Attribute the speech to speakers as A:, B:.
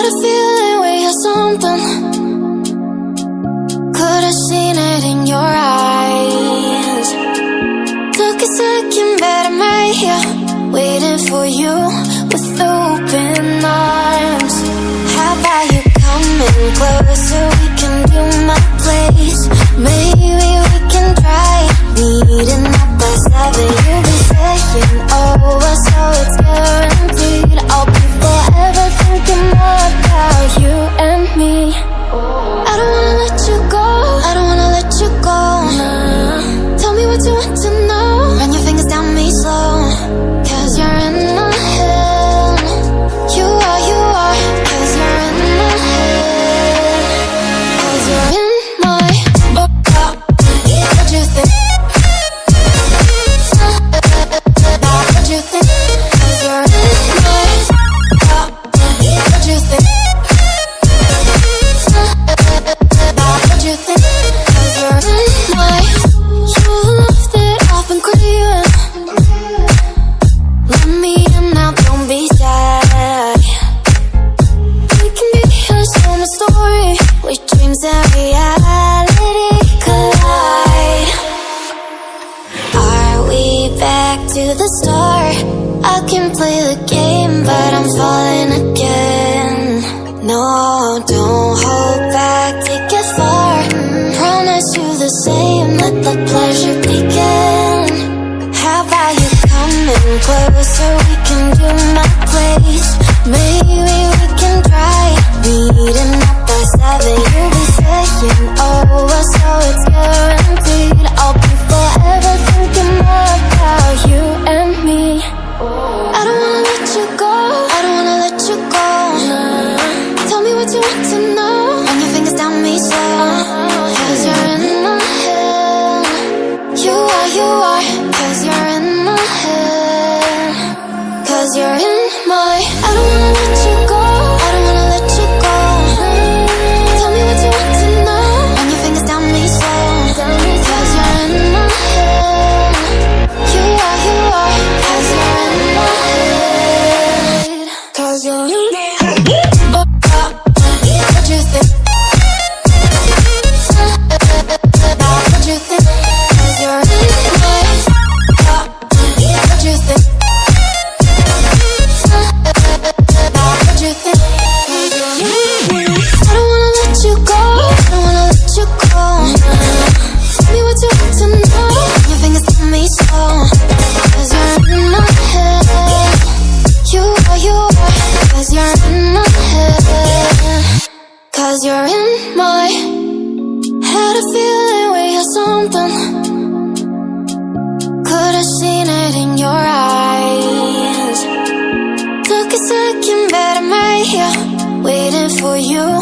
A: Had a feeling we had something. Could have seen it in your eyes. Took a second, but I'm right here, waiting for you with open arms. How about you coming closer? We can do my place. Maybe we can try meeting up by 7. You'll be saying over, so it's guaranteed. I'll be forever thinking more about you and me. I don't wanna let you go, I don't wanna let you go. Tell me what you want to know. Run your fingers down me slow, 'cause you're in my head. You are, cause you're in my head. 'Cause you're in my what you think? What you think? 'Cause you're in my what you think? What you think? 'Cause you're in my. You left it off and craving. Let me in now, don't be shy. We can be a summer story where dreams and reality collide. Are we back to the start? I can play the game, but I'm falling again. No, don't hold back, take it far. Promise you the same, let the pleasure begin. How about you coming closer? We can do my place. Maybe we can try meeting up by 7. You'll be saying over, so it's guaranteed. I'll be forever thinking more about you and me. I don't wanna let you go, I don't wanna let you go. Tell me what you want to know. Run your fingers down me slow, 'cause you're in my head. You are, 'cause you're in my head. 'Cause you're in my. I don't wanna let you go, I don't wanna let you go. Tell me what you want to know. Run your fingers down me slow, 'cause you're in my head. You are, 'cause you're in my head. 'Cause you're in my head. What you think? What you think? 'Cause you're in my. What you think? What you think? 'Cause you're in my. I don't wanna let you go, I don't wanna let you go. Tell me what you want to know. Your fingers tell me slow, 'cause you're in my head. You are, 'cause you're in my head. 'Cause you're in my. Had a feeling we had something. Could have seen it in your eyes. Took a second, but I'm right here, waiting for you